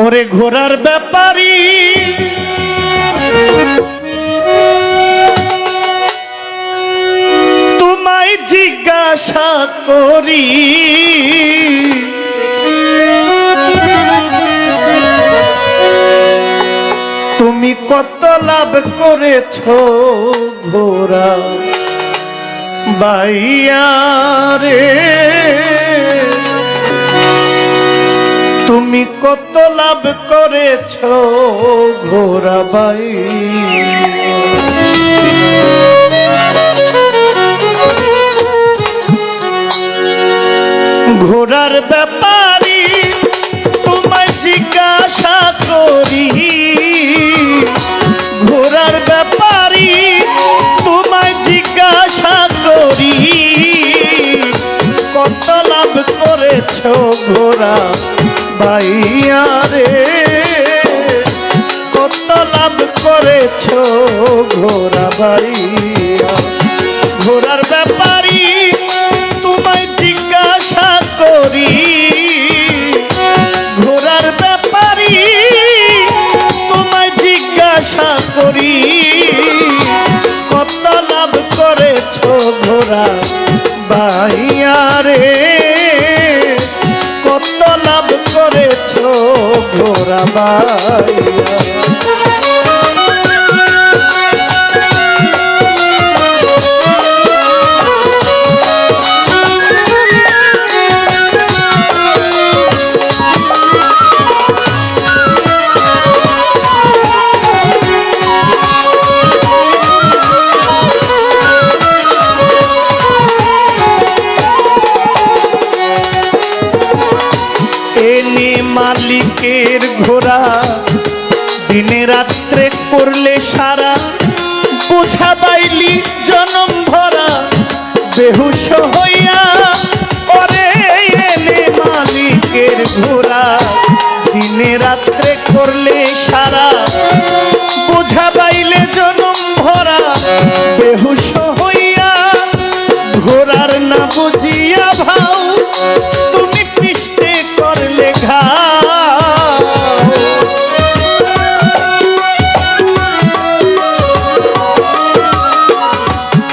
ওরে ঘোড়ার ব্যাপারী তোমায় জিজ্ঞাসা করি তুমি কত লাভ করেছো ঘোড়া বাইয়া রে, তুমি কত লাভ করেছো ঘোড়া বাই। ঘোড়ার ব্যাপারী তোমায় জিজ্ঞাসা করি, ঘোড়ার ব্যাপারী তোমায় জিজ্ঞাসা করি কত লাভ করেছো ঘোড়া বাইয়া রে, কত লাভ করেছো ঘোড়া বাইয়া। ঘোড়ার ব্যাপারী তোমায় জিজ্ঞাসা করি, ঘোড়ার ব্যাপারী তোমায় জিজ্ঞাসা করি কত লাভ করেছো ঘোড়া বাইয়া রে, কত লাভ করেছো ঘোড়া বাইয়া। মালিকের ঘোড়া দিনে রাত্রে করলে সারা, বোঝা বাইলি জনম ভরা বেহুশ হইয়া। ওরে এনে মালিকের ঘোড়া দিনে রাত্রে করলে সারা, বোঝা বাইলে জনম ভরা বেহুশ হইয়া। ঘোড়ার না বুঝিয়া ভাও তুমি পৃষ্ঠে করলে ঘা।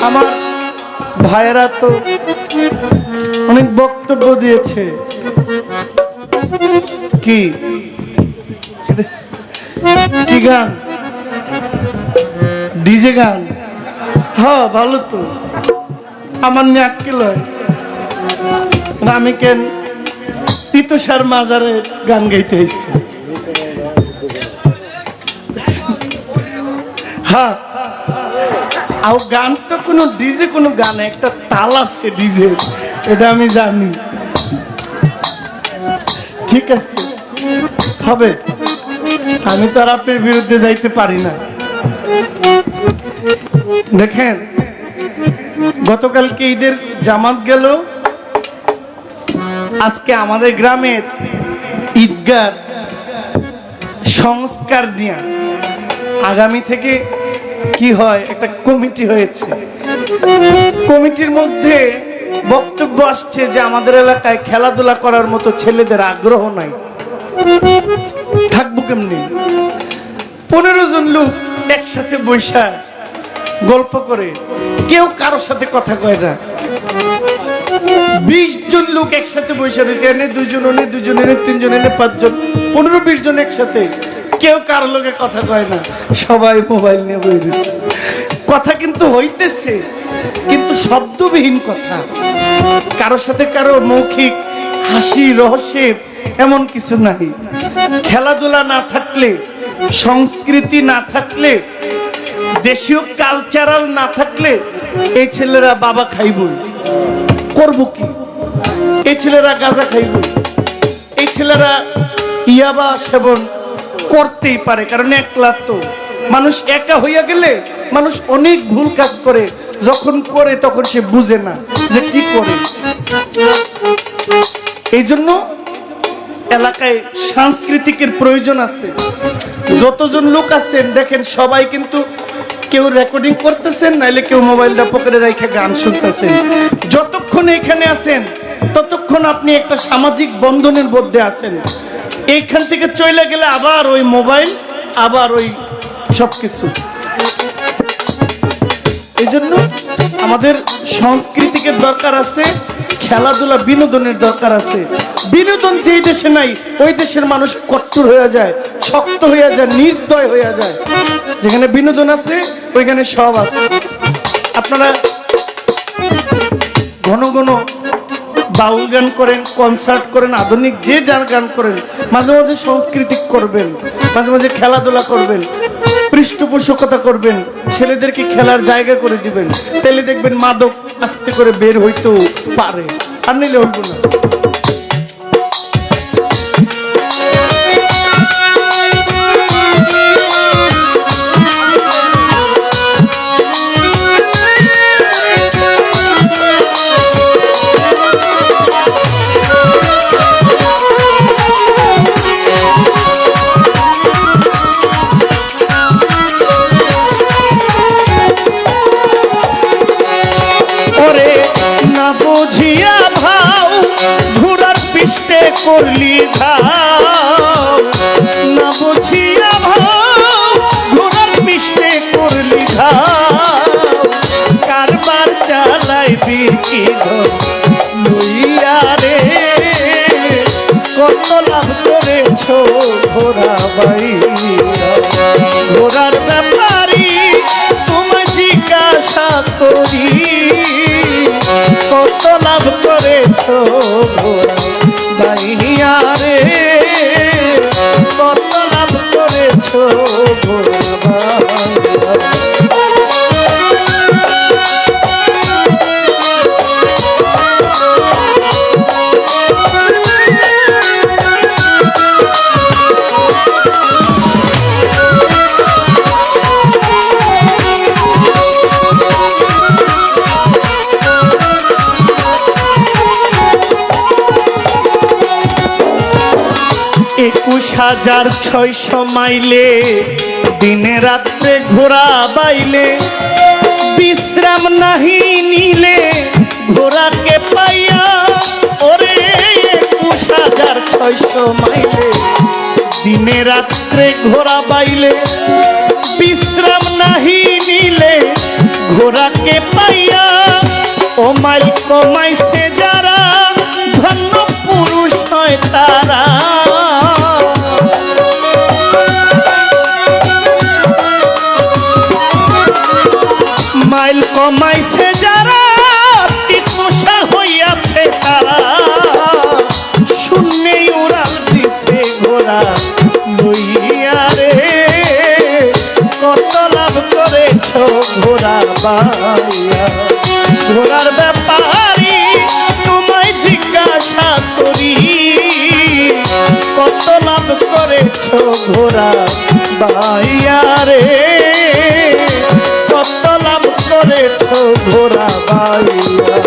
আমার ভাইরা তো অনেক বক্তব্য দিয়েছে, কি কি গান, ডিজে গান, হ্যাঁ ভালো তো। আমার নিয়ে আক্কেল হয়, আমি কেন তিতসার মাজারে গান গাইতে এসেছি। হ্যাঁ আর গান তো কোনো ডিজে, কোনো গানে একটা তাল আছে ডিজে, এটা আমি জানি। ঠিক আছে হবে, আমি তো আর আপনার বিরুদ্ধে যাইতে পারি না। দেখেন গতকালকে ঈদের জামাত গেল, আজকে আমাদের গ্রামের ঈদগাহ সংস্কার নিয়ে আগামী থেকে কি হয় একটা কমিটি হয়েছে। কমিটির মধ্যে বক্তব্য আসছে যে আমাদের এলাকায় খেলাধুলা করার মতো ছেলেদের আগ্রহ নাই, থাকবো কেমনি? 15 জন লোক একসাথে বৈশা গল্প করে, কেউ কারোর সাথে কথা কয় না। 20 জন লোক একসাথে বৈশা রয়েছে, এনে 2 জন, এনে 2 জন, এনে 3 জন, এনে 5 জন, 15-20 জন একসাথে, কেউ কারো লোকে কথা কয় না, সবাই মোবাইল নিয়ে বসে রয়েছে। কথা কিন্তু হইতেছে, কিন্তু শব্দবিহীন কথা, কারোর সাথে কারো মৌখিক হাসি রহস্যের এমন কিছু নাই। খেলাধুলা না থাকলে, সংস্কৃতি না থাকলে, দেশীয় কালচারাল না থাকলে এই ছেলেরা বাবা খাইবই, করবো কি? এই ছেলেরা গাঁজা খাইবই, এই ছেলেরা ইয়াবা সেবন করতেই পারে, কারণ একলা তো মানুষ একা হইয়া গেলে মানুষ অনেক ভুল কাজ করে, যখন করে তখন সে বুঝে না যে কি করে। এই জন্য এলাকায় সাংস্কৃতিকের প্রয়োজন আছে। যতজন লোক আছেন দেখেন সবাই কিন্তু কেউ রেকর্ডিং করতেছেন, নাইলে কেউ মোবাইলটা পকেটে রেখে গান শুনতেছেন। যতক্ষণ এখানে আছেন ততক্ষণ আপনি একটা সামাজিক বন্ধনের মধ্যে আছেন। এইখান থেকে চলে গেলে আবার ওই মোবাইল, আবার ওই সবকিছু। এই জন্য আমাদের সংস্কৃতিকে দরকার আছে, খেলাধুলা বিনোদনের দরকার আছে। বিনোদন যেই দেশে নাই ওই দেশের মানুষ কট্টর হয়ে যায়, শক্ত হয়ে যায়, নির্দয় হয়ে যায়। যেখানে বিনোদন আছে ওইখানে সব আছে। আপনারা ঘন ঘন বাউল গান করেন, কনসার্ট করেন, আধুনিক যে যার গান করেন, মাঝে মাঝে সাংস্কৃতিক করবেন, মাঝে মাঝে খেলাধুলা করবেন, পৃষ্ঠপোষকতা করবেন, ছেলেদেরকে খেলার জায়গা করে দিবেন। তাহলে দেখবেন মাদক আস্তে করে বের হইতেও পারে, আর নিলে হইব না। করলি ঘাও না বুঝিয়া ভাও, ঘোড়ার পিষ্টে করলি ঘাও, কারবার চালাইবি কি লইয়া রে, কত লাভ করেছ ঘোড়া বাইরা। ঘোড়ার ব্যাপারী তোমায় জিজ্ঞাসা করি, কত লাভ করেছ ঘোড়া বাইয়া রে, কত লাভ করেছ ঘোড়া বাইয়া। একুশ হাজার ৬০০ মাইলে দিনে রাত্রে ঘোড়া বাইলে, বিশ্রাম নাহি নিলে ঘোড়াকে পাইয়া। ওরে ২১,৬০০ মাইলে দিনে রাত্রে ঘোড়া বাইলে, বিশ্রাম নাহি নিলে ঘোড়াকে পাইয়া। ও মাইল কমাইছে যারা ধন্য পুরুষ হয় তারা, মাইল কমাইছে যারা টিকমশা হইয়াছে তারা, শূন্যেই উড়াল দিছে ঘোড়া লইয়া রে, কত লাভ করেছ ঘোড়া বাইয়া। ঘোড়ার ব্যাপারী তোমায় জিজ্ঞাসা করি, কত লাভ করেছ ঘোড়া বাইয়া রে, কত লাভ করেছ ঘোড়া বাইয়া।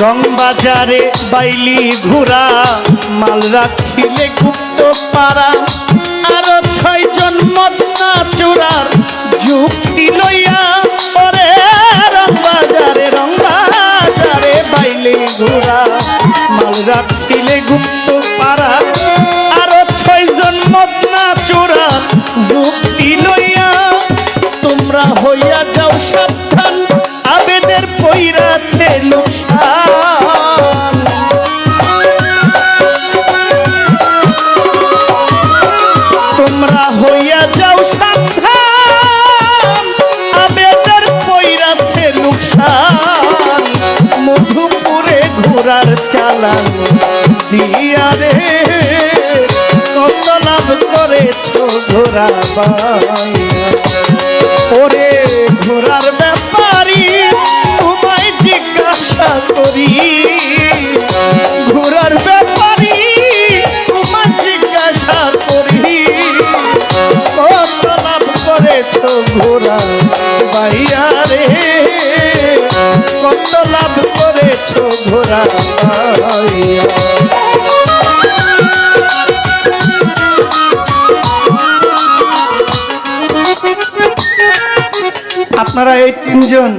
রং বাজারে বাইলি ঘোড়া, মাল রাখিলে গুপ্ত পাড়া, আরো ৬ জন মদনা চোরার যুক্তি লইয়া। ওরে রং বাজারে বাইলি ঘোড়া, মাল রাখিলে গুপ্ত পাড়া, আরো ৬ জন মদনা চোরার যুক্তি লইয়া। তোমরা হইয়া যাও সাবধান, আবেদের পইরাছে লোকসান। তোমরা হইয়া যাও সাবধান, আবেদের পইরাছে লোকসান। মধুপুরে ঘোড়ার চালান দিয়া রে, কত লাভ করেছ ঘোড়া বাইয়া। ওরে ঘোড়ার ব্যাপারী তোমায় জিজ্ঞাসা করি, ঘোড়ার ব্যাপারী তোমায় জিজ্ঞাসা করি, কত লাভ করেছ ঘোড়া বাইয়া রে, পাইয়া। আপনারা এই তিনজন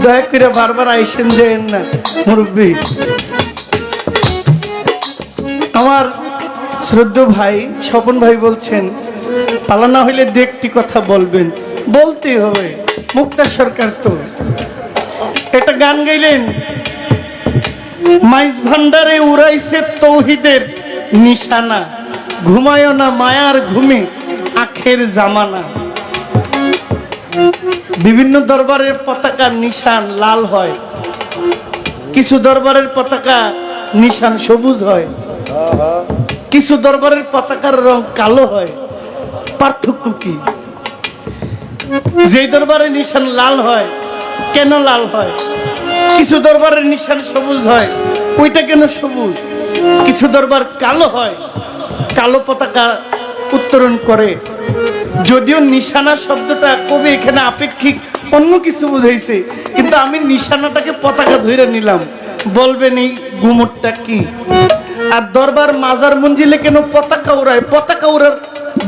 দয়া করে বারবার আইসেন যেন না মুরব্বী। আমার শ্রদ্ধেয় ভাই স্বপন ভাই বলছেন পালানা হইলে দু একটি কথা বলবেন, বলতেই হবে। মুক্তা সরকার তো একটা গান গাইলেন, মাইজ ভান্ডারে উড়াইছে তৌহিদের নিশানা, ঘুমায় না মায়ার ঘুমে আখের জামানা। বিভিন্ন দরবারের পতাকার নিশান লাল হয়, কিছু দরবারের পতাকা নিশান সবুজ হয়, কিছু দরবারের পতাকার রং কালো হয়। পার্থক্য কি? যে দরবারের নিশান লাল হয় কেন লাল হয়? কিছু দরবারের নিশান সবুজ হয়, ওইটা কেন সবুজ? কিছু দরবার কালো হয়, কালো পতাকা উত্তোলন করে। যদিও নিশানা শব্দটা কবি এখানে আপেক্ষিক অন্য কিছু বুঝাইছে, কিন্তু আমি নিশানাটাকে পতাকা ধরে নিলাম। বলবেন এই গুমটটা কি? আর দরবার মাজার মঞ্জিলে কেন পতাকা উড়ায়? পতাকা উড়ার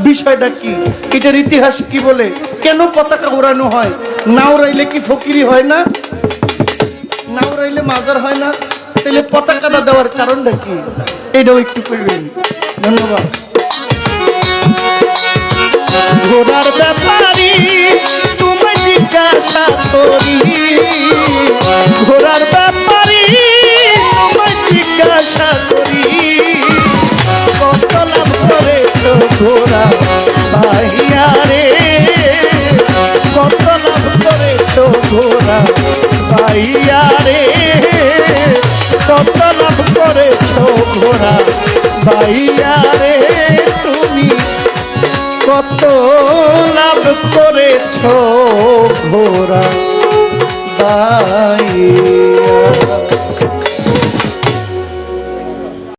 বিষয়টা কি? এটার ইতিহাস কি বলে? কেন পতাকা উড়ানো হয়? না উড়াইলে কি ফকিরি হয় না? না উড়াইলে মাজার হয় না? তাহলে পতাকাটা দেওয়ার কারণটা কি? এটাও একটু করবেন। ধন্যবাদ। ঘোড়ার ব্যাপারি তোমায় জিজ্ঞাসা করি, ঘোড়ার ব্যাপারি তোমায় জিজ্ঞাসা করি, কত লাভ করেছ ঘোড়া ভাইয়া রে, কত লাভ করেছ ঘোড়া ভাইয়া রে, কত লাভ করেছ ঘোড়া ভাইয়া রে, তুমি কত লাভ করেছ ঘোড়া ভাইয়া।